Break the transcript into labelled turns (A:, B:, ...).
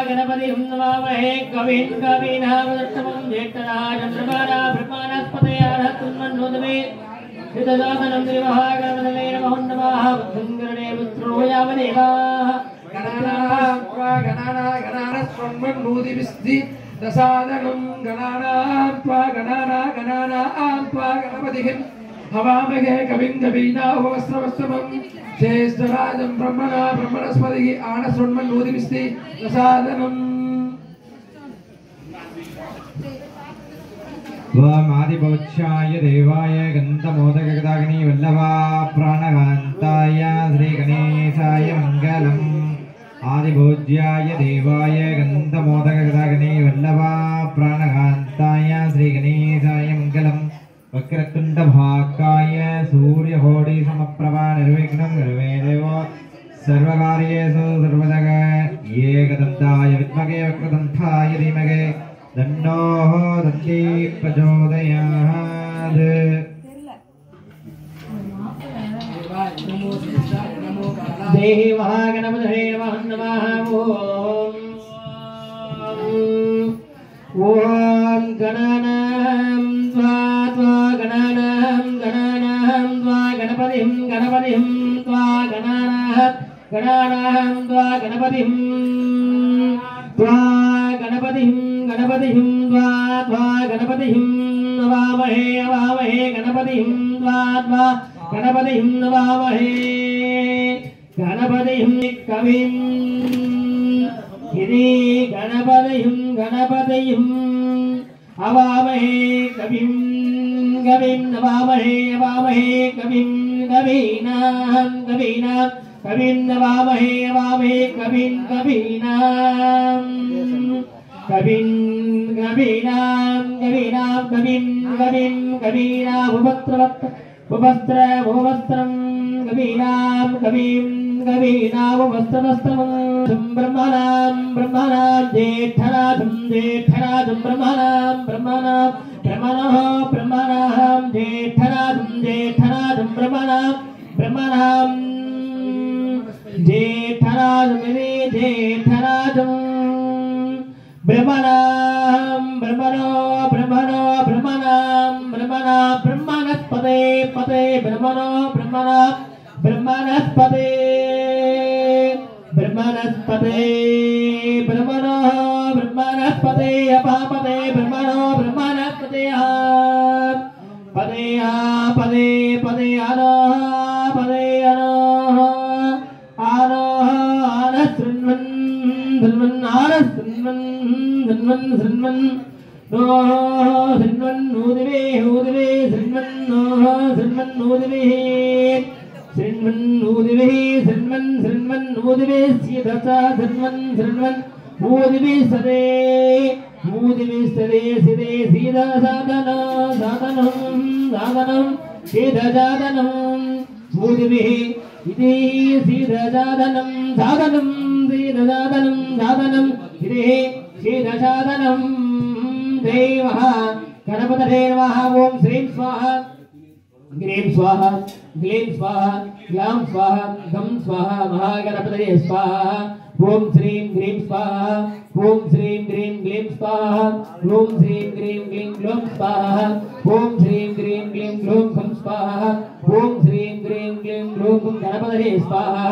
A: गणपतिं नमामहे कविं कवीनावदत्तमं ज्येष्ठराजं ब्रह्मणास्पदयानस्तुन्मन्नोदमे हितदातनं श्रीमहागणपतये नमो नमः बुद्धं गणे पुत्रो यावदेवाः
B: गणानास्वन्मन्नोदिविस्ति दशादनं गणानात्वा गणानात्वा गणपतिं हवामहे कविं कवीनावस्त्रवस्त्रमं ज्येष्ठराजं ब्रह्मणस्पतिः आनस्वन्मन्नोदिविस्ति दशादनम्
C: आदिभौच्याय देवाय गन्धमोदकगदाग्नि वल्लभा प्राणकान्ताय श्रीगणेशाय मङ्गलम् आदिभौज्याय देवाय गन्धमोदकगदाग्नि वल्लभा प्राणकान्ताय श्रीगणेशाय मङ्गलम् वक्रतुण्डमहाकाय सूर्यकोटिसमप्रभा निर्विघ्नं कुरुमे देवो सर्वकार्येषु सर्वदा एकदन्ताय विद्महे वक्रतुण्डाय धीमहि तन्नो दन्ती प्रचोदयात्।
A: देहि महागणपतये नमः ॐ गणानां त्वा गणानां त्वा गणपतिं त्वा गणानां त्वा गणपतिं त्वा गणपतिं त्वा गणपतिं नवामहे गणपतिं त्वा गणपतिं नवामहे गणपतिं कविं हिरि गणपतिं अवामहे कविं नवामहे कविं कवीनां कविं नवामहे कवीनां कवीना भुवस्त्रं कवीना भुवस्त्रवस्त्रं ब्रह्मणां ज्येष्ठराजं ब्रह्मणां ज्येष्ठराजं ब्रह्मणां ज्येष्ठराजं ब्रह्मणस्पते अपापते ब्रह्मणस्पते पदे देवः गणपतये नमः ओम श्रीं स्वाहा ग्रीं स्वाहा ग्लीं स्वाहा ग्लां स्वाहा गं स्वाहा महागणपतये स्वाहा ओम श्रीं ग्रीं स्वाहा ओम श्रीं ग्रीं ग्लीं स्वाहा ओम श्रीं ग्रीं ग्लीं ग्लौं स्वाहा ओम श्रीं ग्रीं ग्लीं ग्लौं गं स्वाहा ओम श्रीं ग्रीं ग्लीं ग्लौं गणपतये स्वाहा।